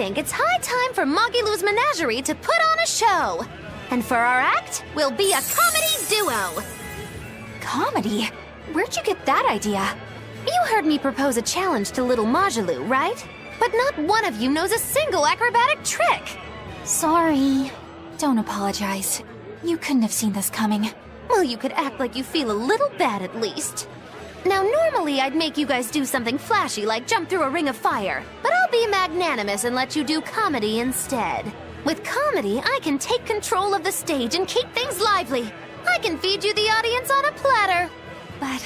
think it's high time for Magilou's Menagerie to put on a show. And for our act, we'll be a comedy duo. Comedy? Where'd you get that idea? You heard me propose a challenge to little Magilou, right? But not one of you knows a single acrobatic trick. Sorry. Don't apologize. You couldn't have seen this coming. Well, you could act like you feel a little bad at least. Now, normally I'd make you guys do something flashy like jump through a ring of fire, but I'll be magnanimous and let you do comedy instead. With comedy, I can take control of the stage and keep things lively. I can feed you the audience on a platter. But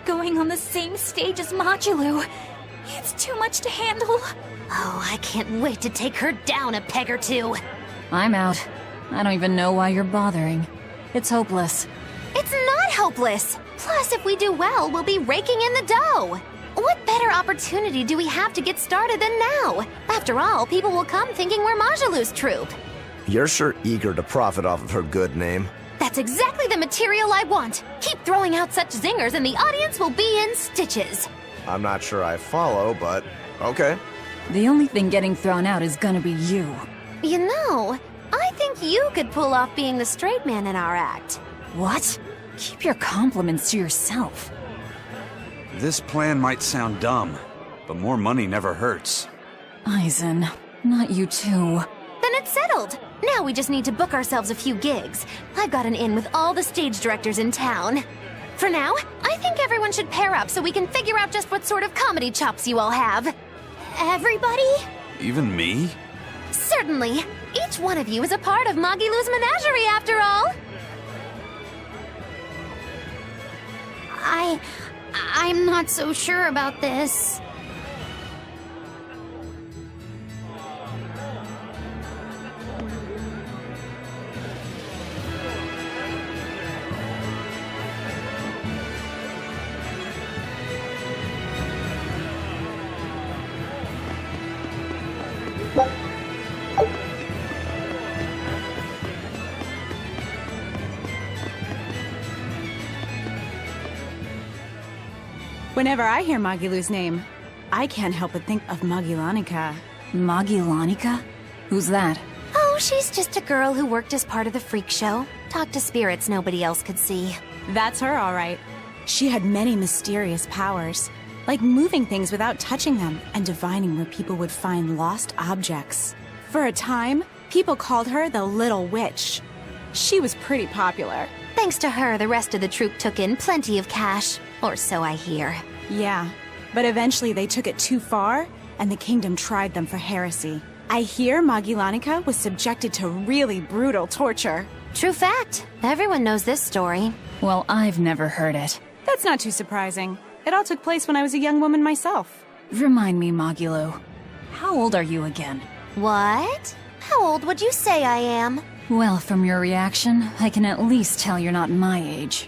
going on the same stage as Magilou, it's too much to handle. Oh, I can't wait to take her down a peg or two. I'm out. I don't even know why you're bothering. It's hopeless. It's not hopeless. Plus, if we do well, we'll be raking in the dough. What better opportunity do we have to get started than now? After all, people will come thinking we're Magilou's troupe. You're sure eager to profit off of her good name. That's exactly the material I want. Keep throwing out such zingers and the audience will be in stitches. I'm not sure I follow, but okay. The only thing getting thrown out is gonna be you. You know, I think you could pull off being the straight man in our act. What? Keep your compliments to yourself. This plan might sound dumb, but more money never hurts. Eisen, not you too. Then it's settled. Now we just need to book ourselves a few gigs. I've got an in with all the stage directors in town. For now, I think everyone should pair up so we can figure out just what sort of comedy chops you all have. Everybody? Even me? Certainly. Each one of you is a part of Magilou's Menagerie, after all. I'm not so sure about this. Whenever I hear Magilou's name, I can't help but think of Magilanica. Magilanica? Who's that? Oh, she's just a girl who worked as part of the freak show. Talked to spirits nobody else could see. That's her, all right. She had many mysterious powers, like moving things without touching them and divining where people would find lost objects. For a time, people called her the Little Witch. She was pretty popular. Thanks to her, the rest of the troupe took in plenty of cash. Or so I hear. Yeah, but eventually they took it too far, and the kingdom tried them for heresy. I hear Magilanica was subjected to really brutal torture. True fact. Everyone knows this story. Well, I've never heard it. That's not too surprising. It all took place when I was a young woman myself. Remind me, Magilou. How old are you again? What? How old would you say I am? Well, from your reaction, I can at least tell you're not my age.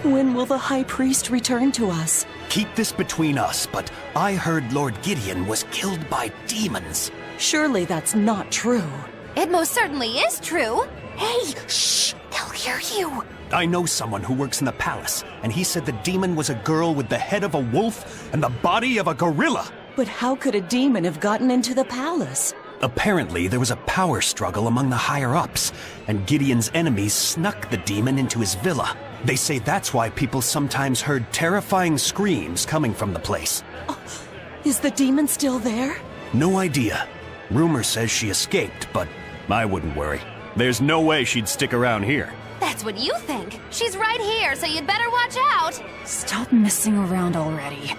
When will the High Priest return to us? Keep this between us, but I heard Lord Gideon was killed by demons. Surely that's not true. It most certainly is true. Hey, shh! They'll hear you. I know someone who works in the palace, and he said the demon was a girl with the head of a wolf and the body of a gorilla. But how could a demon have gotten into the palace? Apparently, there was a power struggle among the higher-ups, and Gideon's enemies snuck the demon into his villa. They say that's why people sometimes heard terrifying screams coming from the place. Oh, is the demon still there? No idea. Rumor says she escaped, but I wouldn't worry. There's no way she'd stick around here. That's what you think. She's right here, so you'd better watch out. Stop messing around already.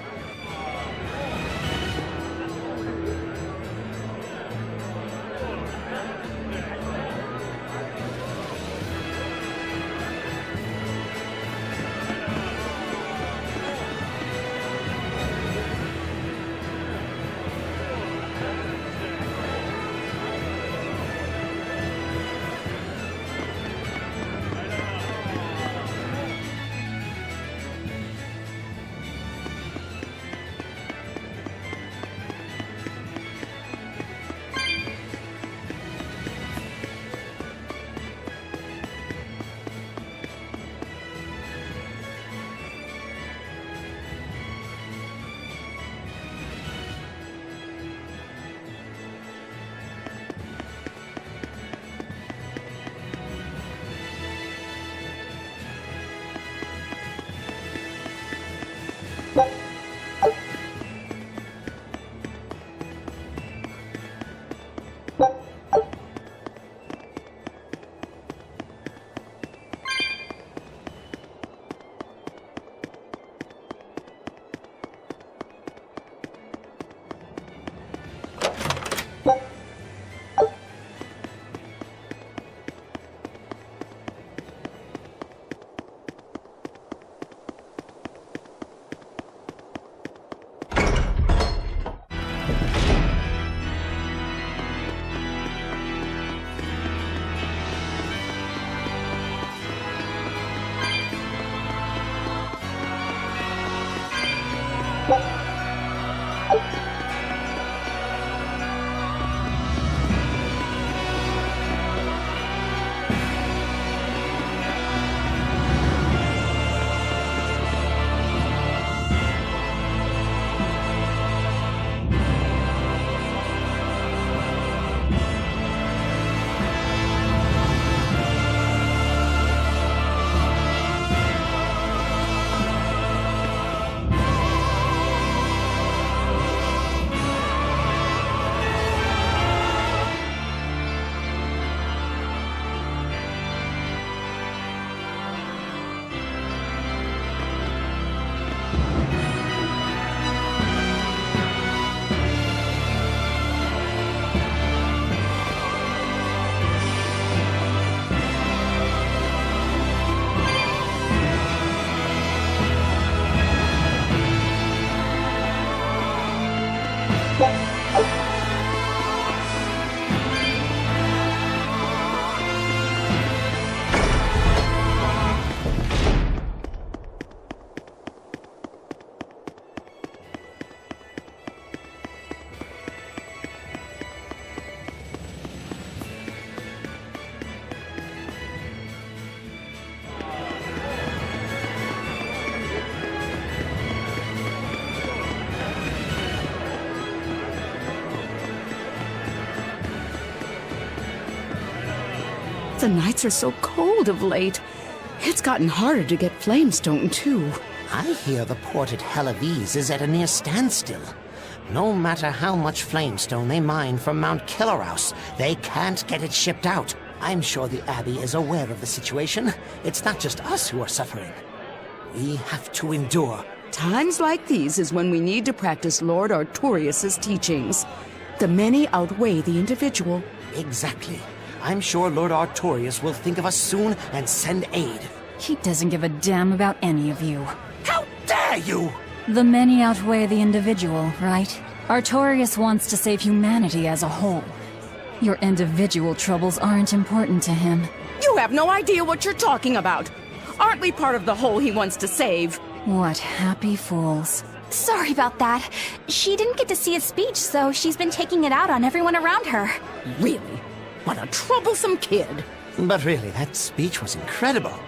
The nights are so cold of late. It's gotten harder to get flamestone, too. I hear the port at Hellawes is at a near standstill. No matter how much flamestone they mine from Mount Killerhouse, they can't get it shipped out. I'm sure the Abbey is aware of the situation. It's not just us who are suffering. We have to endure. Times like these is when we need to practice Lord Artorius' teachings. The many outweigh the individual. Exactly. I'm sure Lord Artorius will think of us soon and send aid. He doesn't give a damn about any of you. How dare you! The many outweigh the individual, right? Artorius wants to save humanity as a whole. Your individual troubles aren't important to him. You have no idea what you're talking about. Aren't we part of the whole he wants to save? What happy fools. Sorry about that. She didn't get to see his speech, so she's been taking it out on everyone around her. Really? What a troublesome kid. But really, that speech was incredible.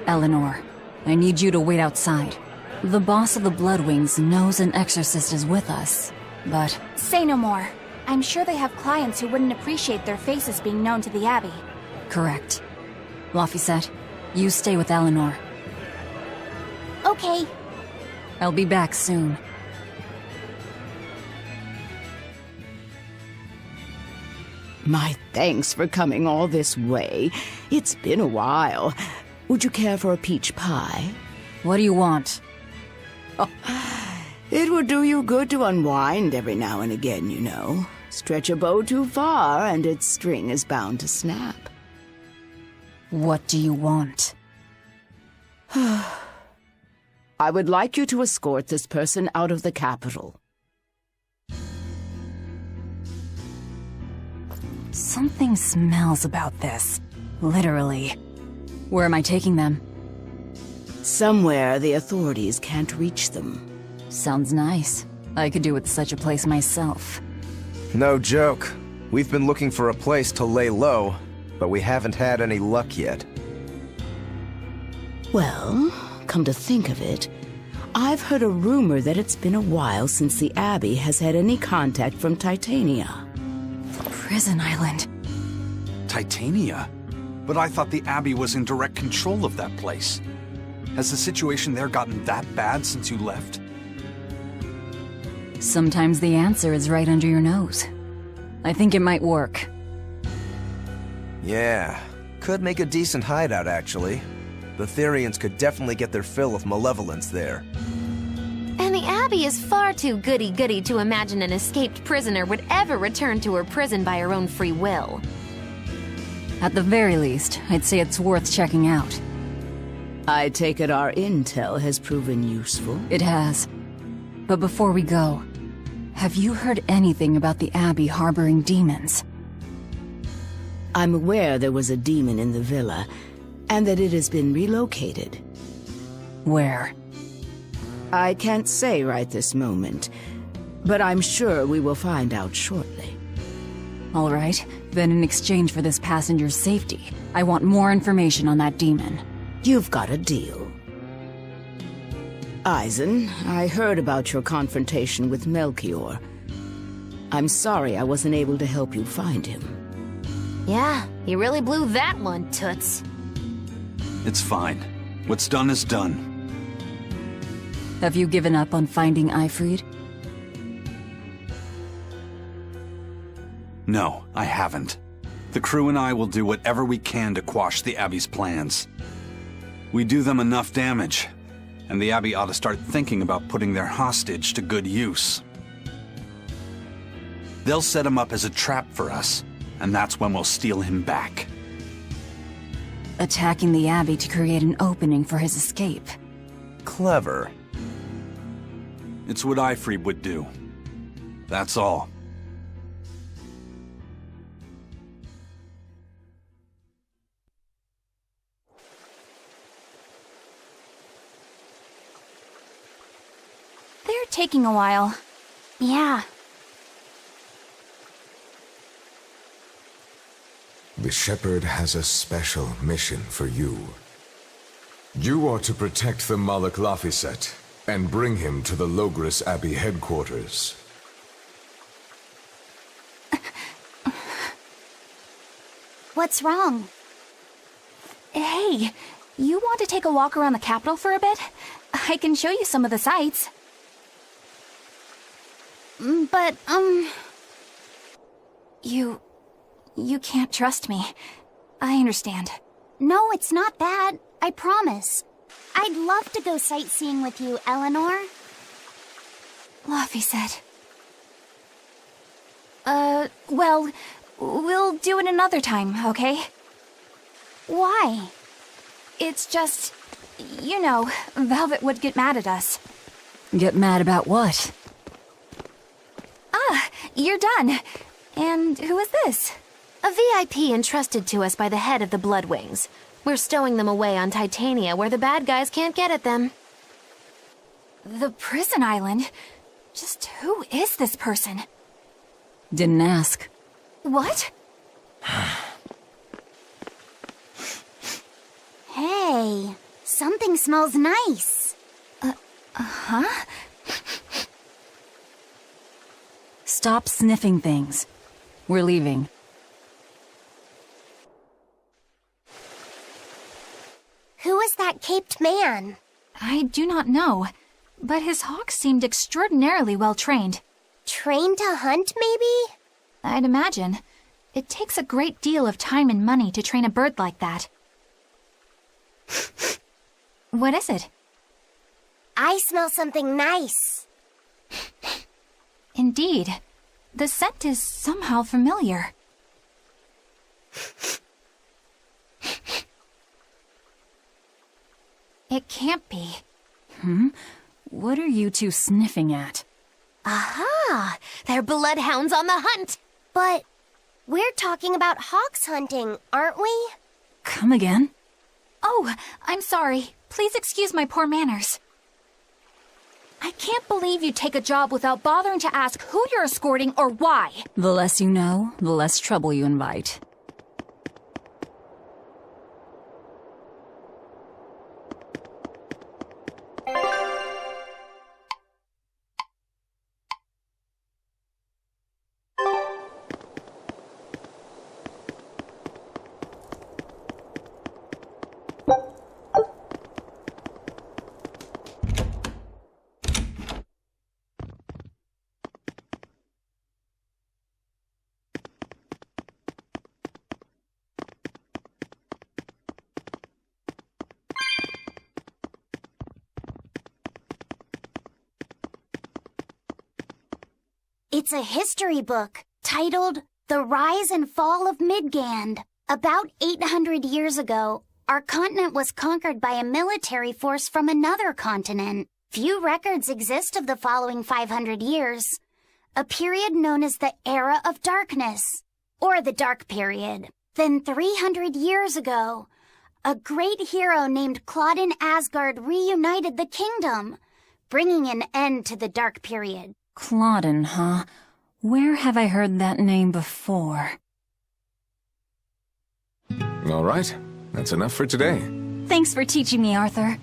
Eleanor, I need you to wait outside. The boss of the Bloodwings knows an exorcist is with us, but... Say no more. I'm sure they have clients who wouldn't appreciate their faces being known to the Abbey. Correct. Laphicet, you stay with Eleanor. Okay. I'll be back soon. My thanks for coming all this way. It's been a while. Would you care for a peach pie? What do you want? It would do you good to unwind every now and again, you know. Stretch a bow too far and its string is bound to snap. What do you want? I would like you to escort this person out of the capital. Something smells about this. Literally. Where am I taking them? Somewhere the authorities can't reach them. Sounds nice. I could do with such a place myself. No joke. We've been looking for a place to lay low, but we haven't had any luck yet. Well, come to think of it, I've heard a rumor that it's been a while since the Abbey has had any contact from Titania. Prison Island. Titania? But I thought the Abbey was in direct control of that place. Has the situation there gotten that bad since you left? Sometimes the answer is right under your nose. I think it might work. Yeah, could make a decent hideout, actually. The Therions could definitely get their fill of malevolence there. And the Abbey is far too goody-goody to imagine an escaped prisoner would ever return to her prison by her own free will. At the very least, I'd say it's worth checking out. I take it our intel has proven useful. It has. But before we go, have you heard anything about the Abbey harboring demons? I'm aware there was a demon in the villa, and that it has been relocated. Where? I can't say right this moment, but I'm sure we will find out shortly. All right, then in exchange for this passenger's safety, I want more information on that demon. You've got a deal. Eisen, I heard about your confrontation with Melchior. I'm sorry I wasn't able to help you find him. Yeah, you really blew that one, Toots. It's fine. What's done is done. Have you given up on finding Eifried? No, I haven't. The crew and I will do whatever we can to quash the Abbey's plans. We do them enough damage, and the Abbey ought to start thinking about putting their hostage to good use. They'll set him up as a trap for us, and that's when we'll steal him back. Attacking the Abbey to create an opening for his escape. Clever. It's what Eifried would do. That's all. They're taking a while. Yeah. The Shepherd has a special mission for you. You are to protect the Malak Laphicet and bring him to the Logris Abbey headquarters. What's wrong? Hey, you want to take a walk around the capital for a bit? I can show you some of the sights. But, You can't trust me. I understand. No, it's not that. I promise. I'd love to go sightseeing with you, Eleanor. Laphicet. Well, we'll do it another time, okay? Why? It's just, you know, Velvet would get mad at us. Get mad about what? Ah, you're done. And who is this? A VIP entrusted to us by the head of the Bloodwings. We're stowing them away on Titania where the bad guys can't get at them. The prison island? Just who is this person? Didn't ask. What? Hey, something smells nice. Huh? Stop sniffing things. We're leaving. Who is that caped man? I do not know, but his hawk seemed extraordinarily well trained. Trained to hunt, maybe? I'd imagine. It takes a great deal of time and money to train a bird like that. What is it? I smell something nice. Indeed. The scent is somehow familiar. It can't be. What are you two sniffing at? Aha! They're bloodhounds on the hunt! But we're talking about hawks hunting, aren't we? Come again? Oh, I'm sorry. Please excuse my poor manners. I can't believe you take a job without bothering to ask who you're escorting or why. The less you know, the less trouble you invite. It's a history book titled The Rise and Fall of Midgand. About 800 years ago, our continent was conquered by a military force from another continent. Few records exist of the following 500 years, a period known as the Era of Darkness, or the Dark Period. Then 300 years ago, a great hero named Claudin Asgard reunited the kingdom, bringing an end to the Dark Period. Claudin, huh? Where have I heard that name before? All right, that's enough for today. Thanks for teaching me, Arthur.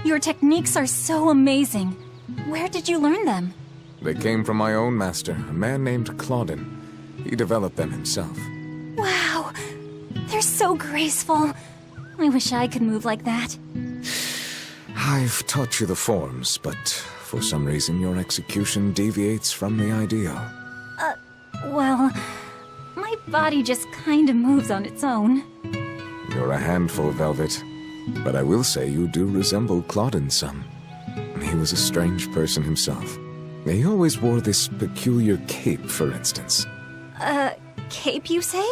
Your techniques are so amazing. Where did you learn them? They came from my own master, a man named Claudin. He developed them himself. Wow, They're so graceful. I wish I could move like that. I've taught you the forms, but for some reason your execution deviates from the ideal. Well, my body just kinda moves on its own. You're a handful, Velvet. But I will say you do resemble Claudin some. He was a strange person himself. He always wore this peculiar cape, for instance. Cape, you say?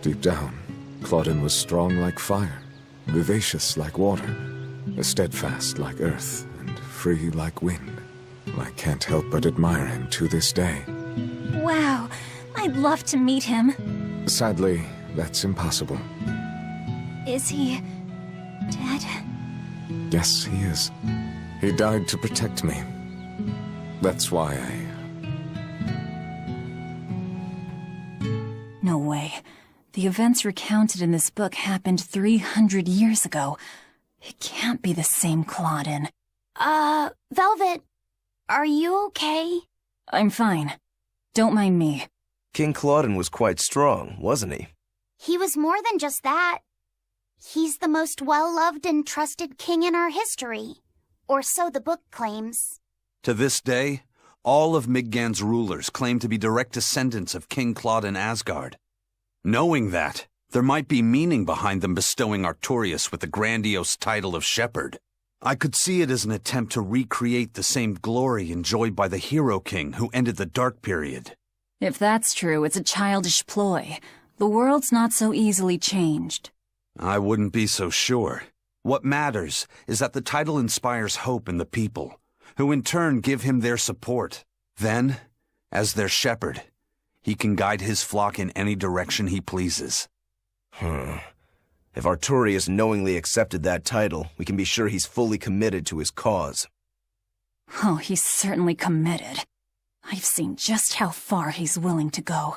Deep down, Claudin was strong like fire, vivacious like water, steadfast like earth, and free like wind. I can't help but admire him to this day. Wow, I'd love to meet him. Sadly, that's impossible. Is he dead? Yes, he is. He died to protect me. That's why No way. The events recounted in this book happened 300 years ago. It can't be the same Claudin. Velvet, are you okay? I'm fine. Don't mind me. King Claudin was quite strong, wasn't he? He was more than just that. He's the most well-loved and trusted king in our history. Or so the book claims. To this day, all of Midgand's rulers claim to be direct descendants of King Claudin Asgard. Knowing that, there might be meaning behind them bestowing Artorias with the grandiose title of Shepherd. I could see it as an attempt to recreate the same glory enjoyed by the Hero King who ended the Dark Period. If that's true, it's a childish ploy. The world's not so easily changed. I wouldn't be so sure. What matters is that the title inspires hope in the people, who in turn give him their support. Then, as their shepherd, he can guide his flock in any direction he pleases. If Artorias knowingly accepted that title, we can be sure he's fully committed to his cause. Oh, he's certainly committed. I've seen just how far he's willing to go.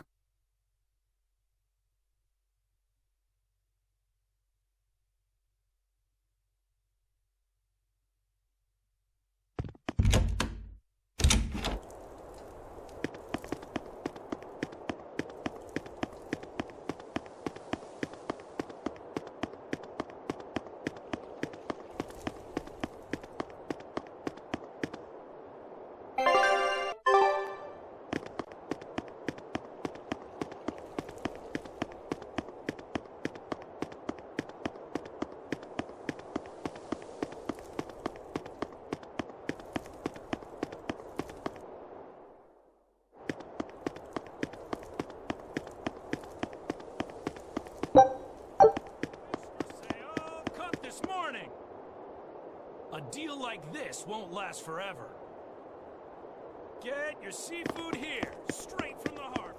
A deal like this won't last forever. Get your seafood here, straight from the harbor.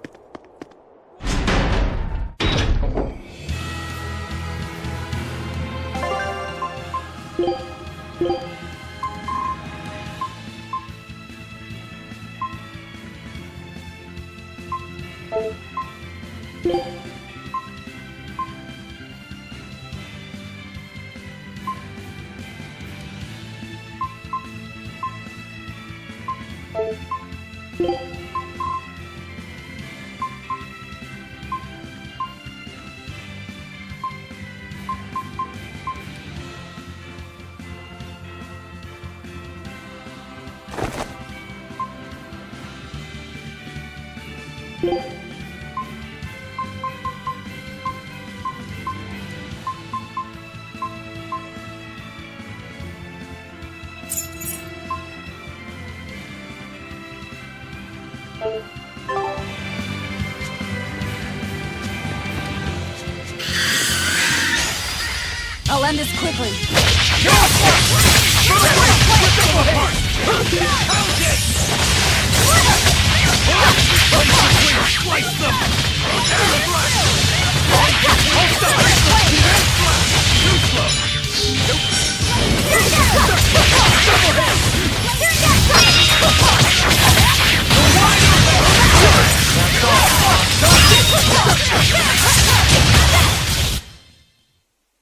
I'll end this quickly.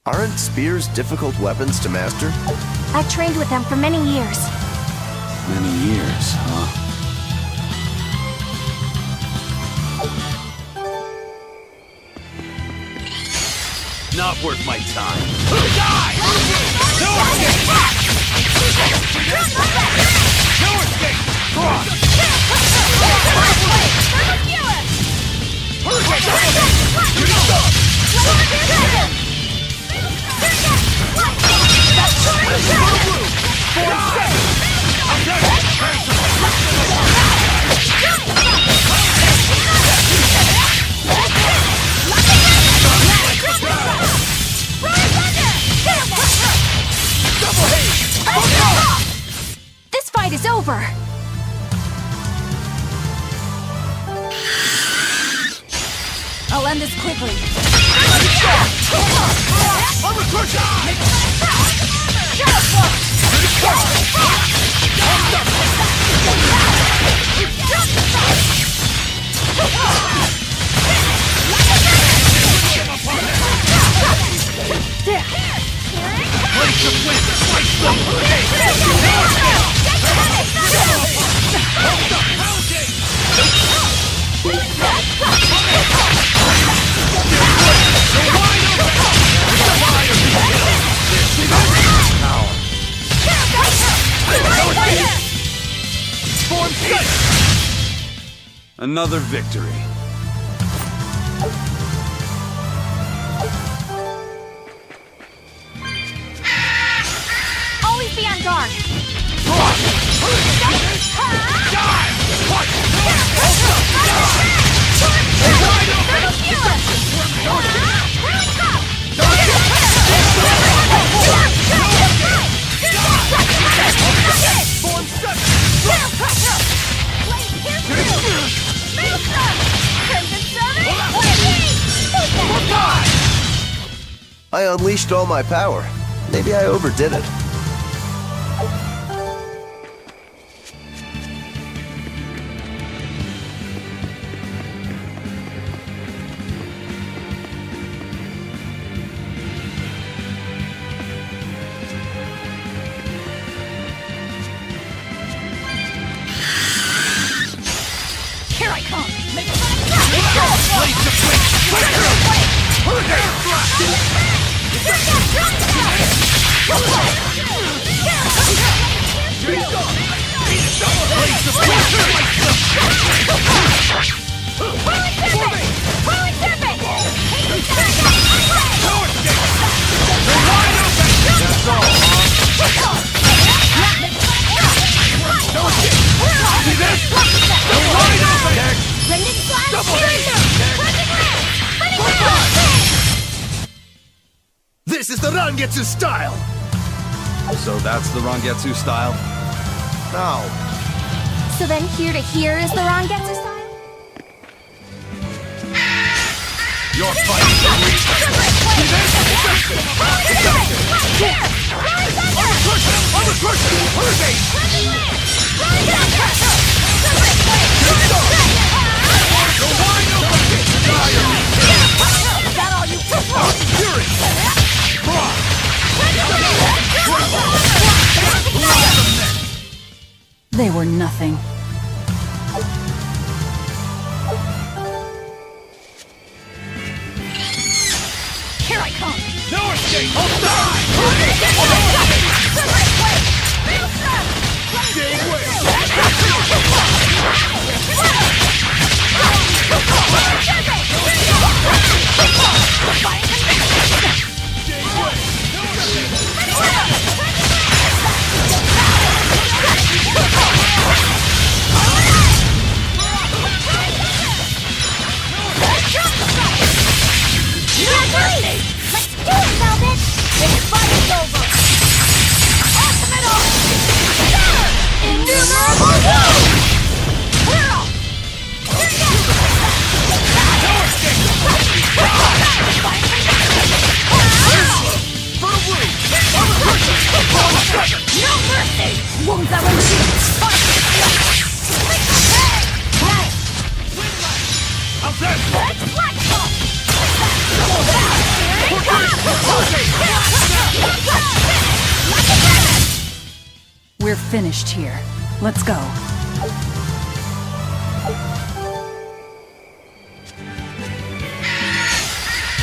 Aren't spears difficult weapons to master? I've trained with them for many years. Many years, huh? Not worth my time. Die! No escape! No escape! Cross! This fight is over! I'll end this quickly. Another victory. Always be on guard. I unleashed all my power. Maybe I overdid it. Here I come! This is the Rangetsu style! So that's the Rangetsu style? No. So then here to here is the Rangetsu style? Your fight is They were nothing. Here I come! no escape! I'll die! We're finished here. Let's go.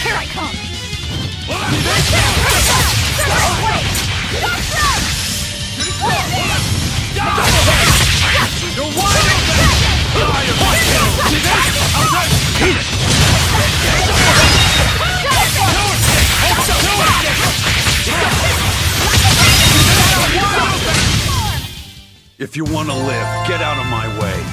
Here I come! If you want to live, get out of my way.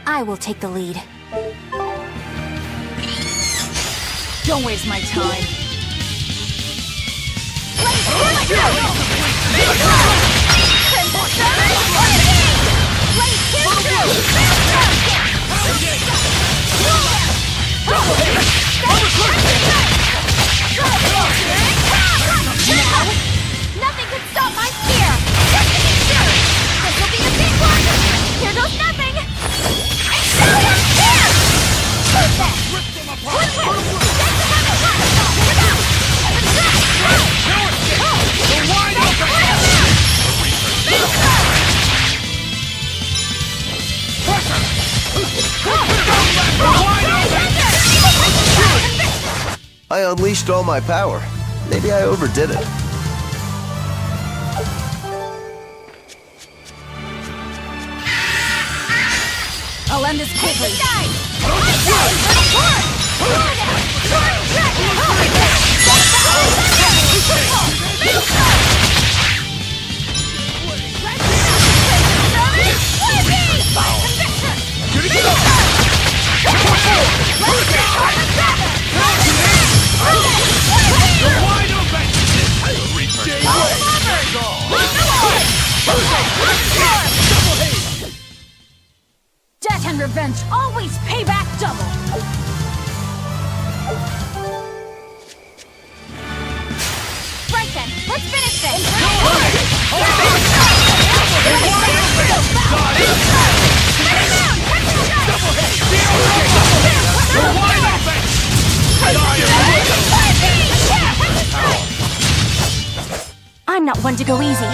I will take the lead. Don't waste my time. Nothing can stop my spear! This will be a big one! Here goes nothing! I unleashed all my power. Maybe I overdid it. I'll end this quickly. Debt and revenge always pay back double! Right then, let's finish this! I'm not one to go easy.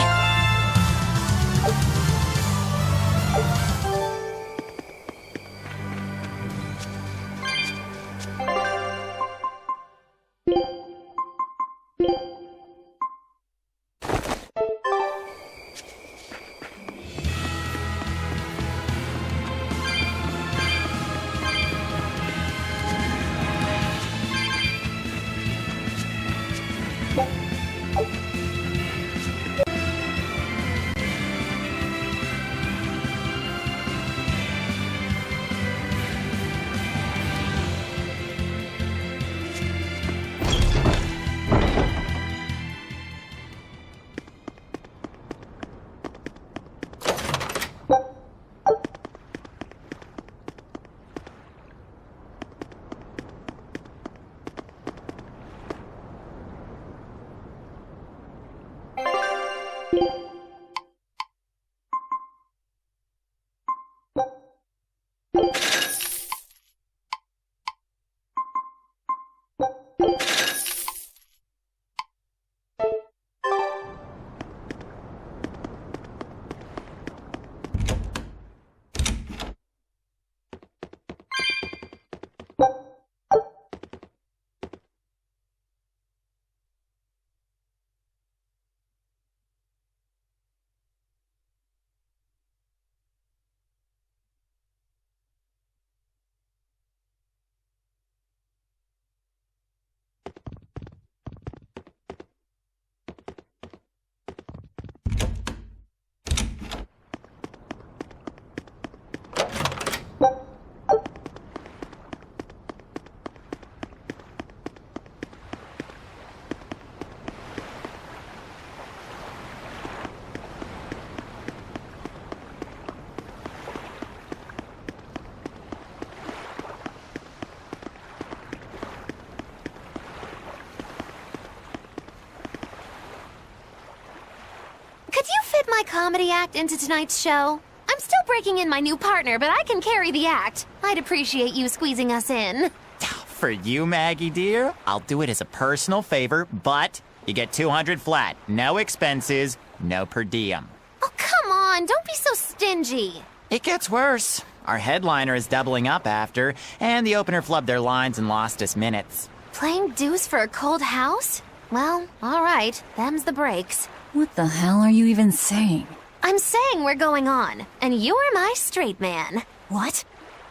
My comedy act into tonight's show? I'm still breaking in my new partner, but I can carry the act. I'd appreciate you squeezing us in. For you, Maggie dear, I'll do it as a personal favor, but you get 200 flat. No expenses, no per diem. Oh, come on, don't be so stingy. It gets worse. Our headliner is doubling up after, and the opener flubbed their lines and lost us minutes. Playing deuce for a cold house? Well, alright, them's the breaks. What the hell are you even saying? I'm saying we're going on, and you are my straight man. What?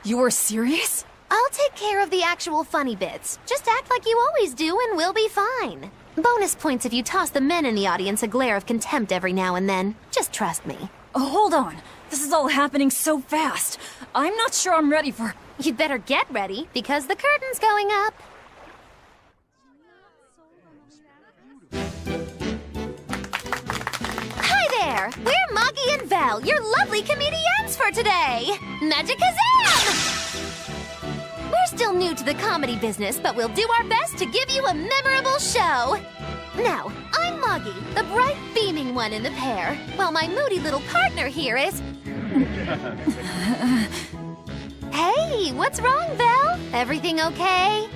You're serious? I'll take care of the actual funny bits. Just act like you always do and we'll be fine. Bonus points if you toss the men in the audience a glare of contempt every now and then. Just trust me. Oh, hold on. This is all happening so fast. I'm not sure I'm ready for... You'd better get ready, because the curtain's going up. Hi there! We're Moggy and Val, your lovely comedians for today! Magicazam! We're still new to the comedy business, but we'll do our best to give you a memorable show. Now, I'm Moggy, the bright, beaming one in the pair, while my moody little partner here is... Hey, what's wrong, Val? Everything okay?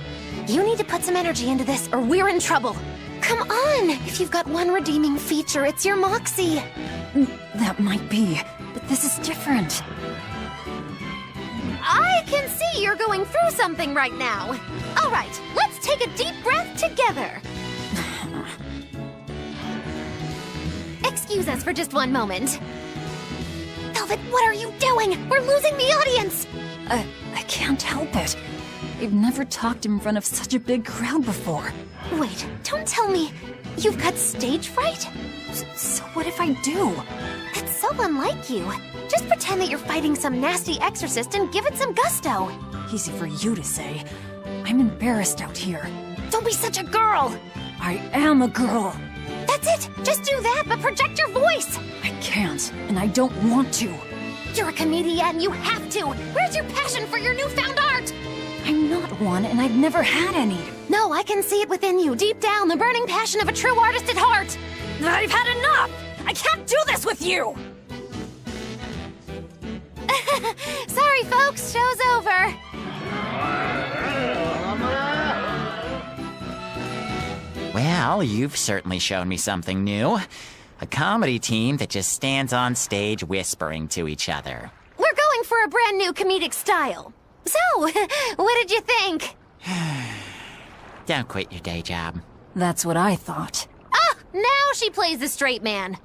You need to put some energy into this, or we're in trouble. Come on! If you've got one redeeming feature, it's your moxie. That might be, but this is different. I can see you're going through something right now. All right, let's take a deep breath together. Excuse us for just one moment. Velvet, what are you doing? We're losing the audience! I can't help it. I've never talked in front of such a big crowd before. Wait, don't tell me you've got stage fright? So what if I do? That's so unlike you. Just pretend that you're fighting some nasty exorcist and give it some gusto. Easy for you to say. I'm embarrassed out here. Don't be such a girl! I am a girl. That's it! Just do that, but project your voice! I can't, and I don't want to. You're a comedian, you have to! Where's your passion for your newfound art? I'm not one, and I've never had any. No, I can see it within you, deep down, the burning passion of a true artist at heart! I've had enough! I can't do this with you! Sorry, folks, show's over. Well, you've certainly shown me something new. A comedy team that just stands on stage whispering to each other. We're going for a brand new comedic style. So, what did you think? Don't quit your day job. That's what I thought. Ah, now she plays the straight man.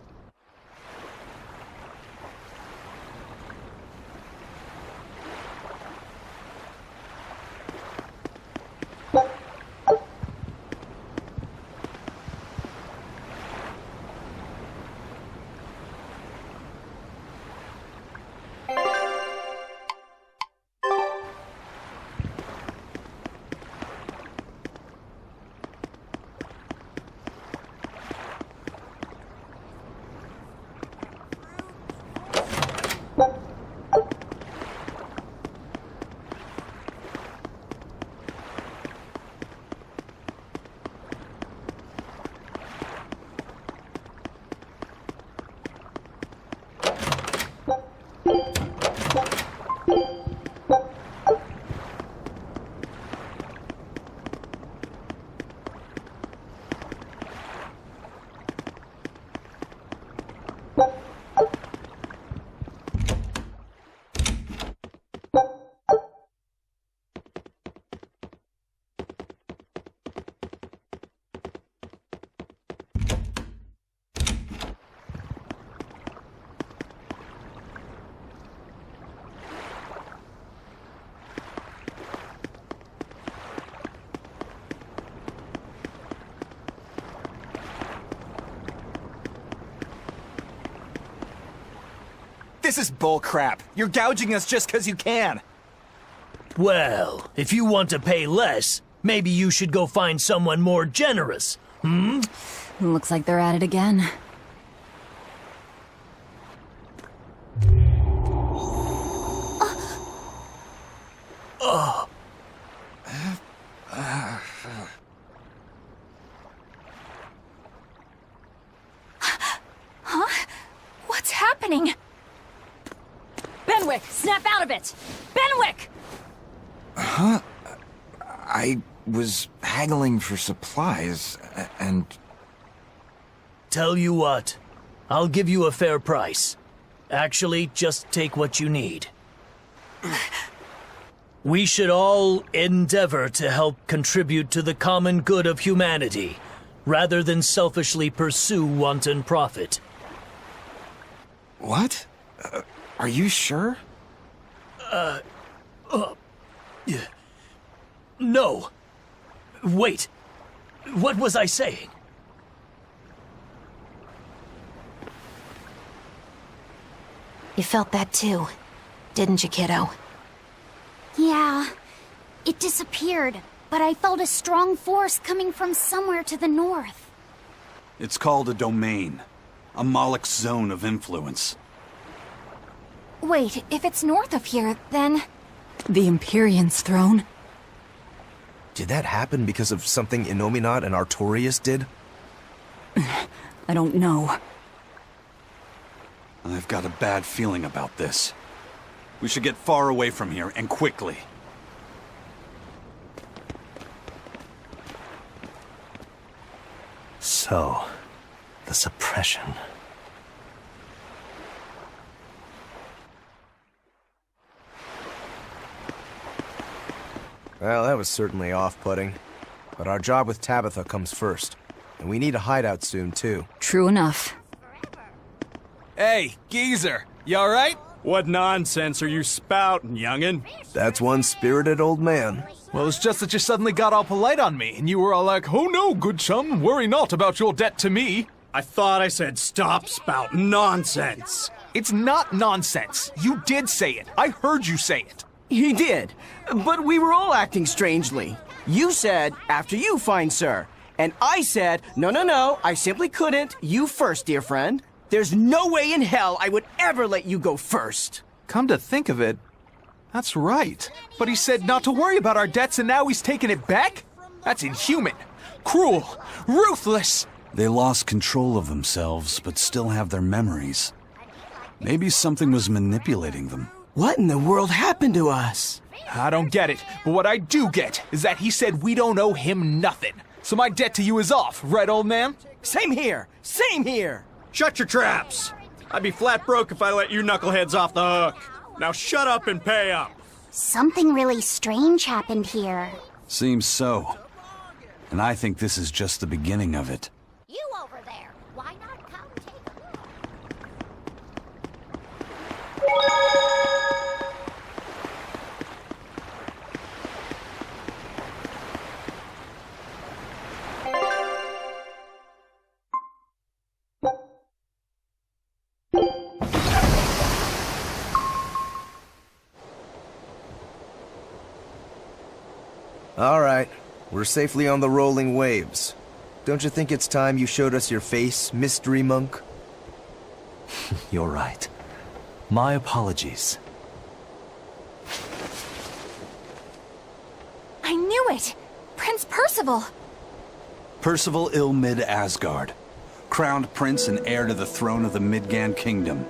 This is bullcrap. You're gouging us just because you can. Well, if you want to pay less, maybe you should go find someone more generous, hmm? Looks like they're at it again. Huh? What's happening? Benwick, snap out of it! Benwick! Huh? I was haggling for supplies, and... Tell you what, I'll give you a fair price. Actually, just take what you need. We should all endeavor to help contribute to the common good of humanity, rather than selfishly pursue wanton profit. What? Are you sure? No. Wait. What was I saying? You felt that too, didn't you, kiddo? Yeah, it disappeared, but I felt a strong force coming from somewhere to the north. It's called a domain. A Moloch zone of influence. Wait, if it's north of here, then... The Empyrean's throne? Did that happen because of something Innominat and Artorias did? I don't know. I've got a bad feeling about this. We should get far away from here, and quickly. So, the suppression. Well, that was certainly off-putting. But our job with Tabitha comes first. And we need a hideout soon, too. True enough. Hey, geezer, you alright? What nonsense are you spouting, youngin'? That's one spirited old man. Well, it's just that you suddenly got all polite on me, and you were all like, "Oh no, good chum, worry not about your debt to me." I thought I said stop spouting nonsense. It's not nonsense. You did say it. I heard you say it. He did, but we were all acting strangely. You said, "After you, fine sir." And I said, No, I simply couldn't. You first, dear friend. There's no way in hell I would ever let you go first. Come to think of it, that's right. But he said not to worry about our debts, and now he's taking it back? That's inhuman, cruel, ruthless. They lost control of themselves, but still have their memories. Maybe something was manipulating them. What in the world happened to us? I don't get it, but what I do get is that he said we don't owe him nothing. So my debt to you is off, right, old man? Same here, same here. Shut your traps! I'd be flat broke if I let you knuckleheads off the hook. Now shut up and pay up. Something really strange happened here. Seems so. And I think this is just the beginning of it. You over there, why not come take a look? All right, we're safely on the rolling waves. Don't you think it's time you showed us your face, Mystery Monk? You're right. My apologies. I knew it! Prince Percival! Percival Ilmid Asgard, crowned prince and heir to the throne of the Midgand Kingdom.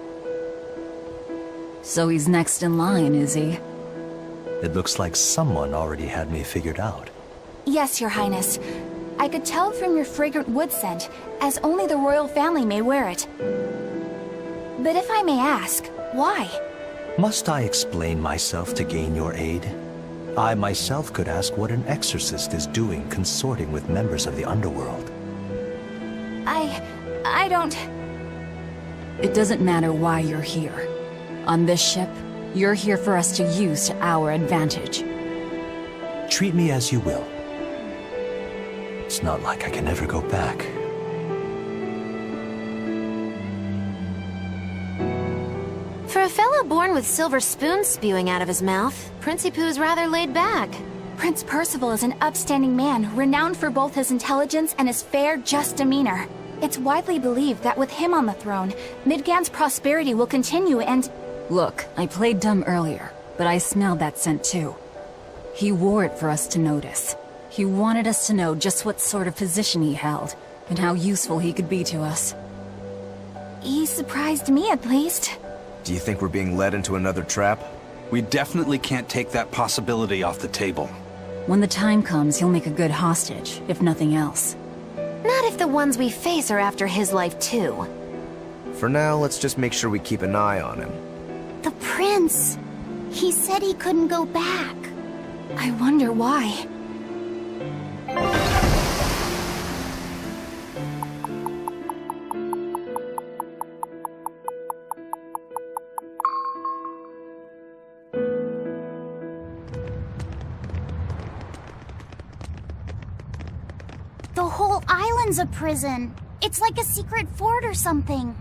So he's next in line, is he? It looks like someone already had me figured out. Yes, Your Highness. I could tell from your fragrant wood scent, as only the royal family may wear it. But if I may ask, why? Must I explain myself to gain your aid? I myself could ask what an exorcist is doing consorting with members of the underworld. I don't... It doesn't matter why you're here. On this ship, you're here for us to use to our advantage. Treat me as you will. It's not like I can ever go back. For a fellow born with silver spoons spewing out of his mouth, Princi Poo's rather laid back. Prince Percival is an upstanding man, renowned for both his intelligence and his fair, just demeanor. It's widely believed that with him on the throne, Midgand's prosperity will continue and... Look, I played dumb earlier, but I smelled that scent too. He wore it for us to notice. He wanted us to know just what sort of position he held, and how useful he could be to us. He surprised me, at least. Do you think we're being led into another trap? We definitely can't take that possibility off the table. When the time comes, he'll make a good hostage, if nothing else. Not if the ones we face are after his life too. For now, let's just make sure we keep an eye on him. The prince. He said he couldn't go back. I wonder why. The whole island's a prison. It's like a secret fort or something.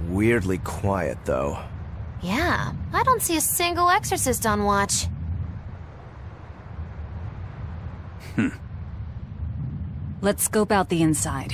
Weirdly quiet, though. Yeah, I don't see a single exorcist on watch. Let's scope out the inside.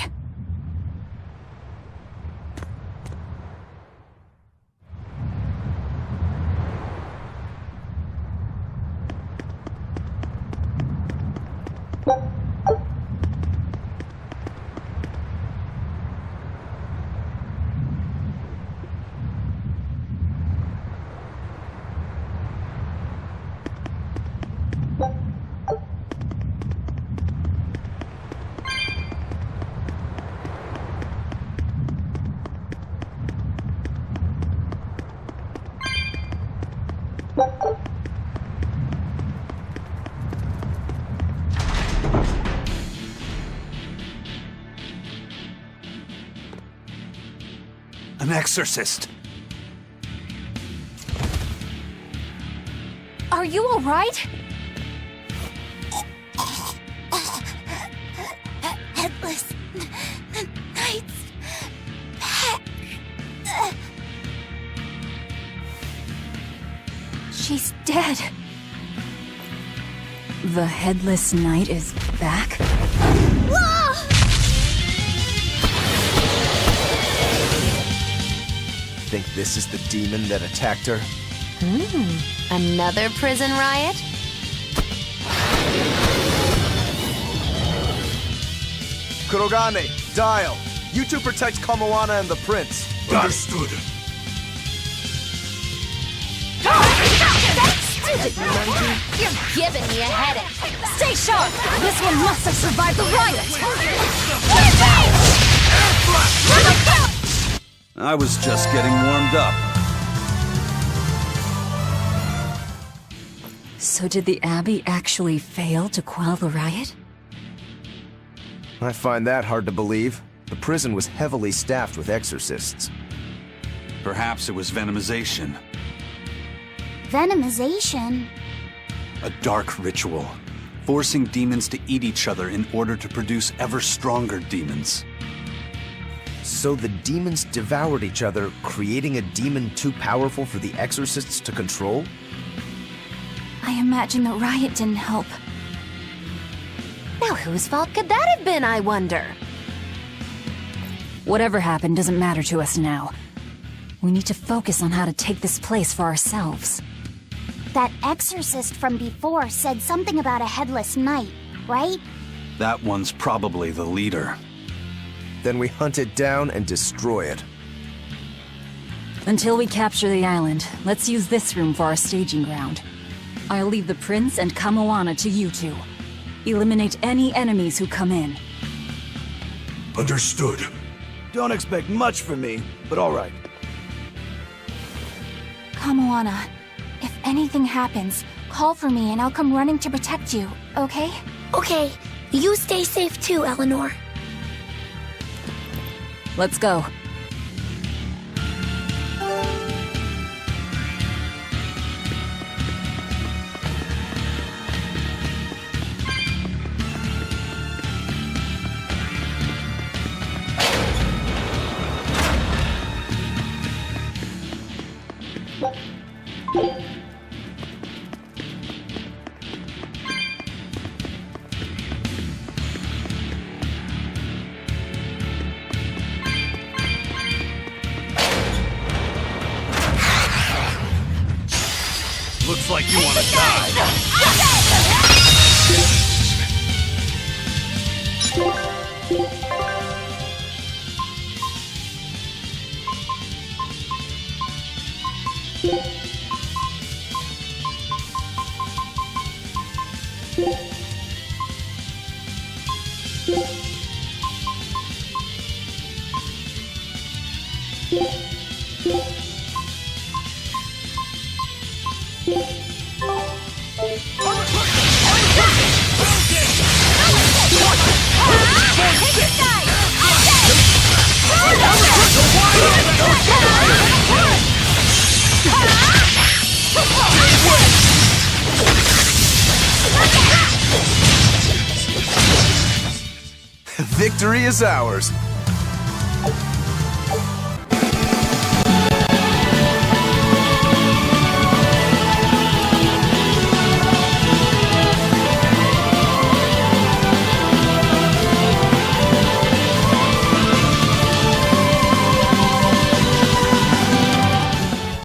An exorcist. Are you all right? Headless Knight's back. She's dead. The Headless Knight is back? Think this is the demon that attacked her? Another prison riot? Kurogane, Dial. You two protect Kamoana and the prince. Understood. Stupid monkey! You're giving me a headache! Stay sharp! This one must have survived the riot! I was just getting warmed up. So did the Abbey actually fail to quell the riot? I find that hard to believe. The prison was heavily staffed with exorcists. Perhaps it was venomization. Venomization? A dark ritual, forcing demons to eat each other in order to produce ever stronger demons. So the demons devoured each other, creating a demon too powerful for the exorcists to control? I imagine the riot didn't help. Now whose fault could that have been, I wonder? Whatever happened doesn't matter to us now. We need to focus on how to take this place for ourselves. That exorcist from before said something about a headless knight, right? That one's probably the leader. Then we hunt it down and destroy it. Until we capture the island, let's use this room for our staging ground. I'll leave the prince and Kamoana to you two. Eliminate any enemies who come in. Understood. Don't expect much from me, but all right. Kamoana, if anything happens, call for me and I'll come running to protect you, okay? Okay, you stay safe too, Eleanor. Let's go. Looks like you want to die. Victory is ours.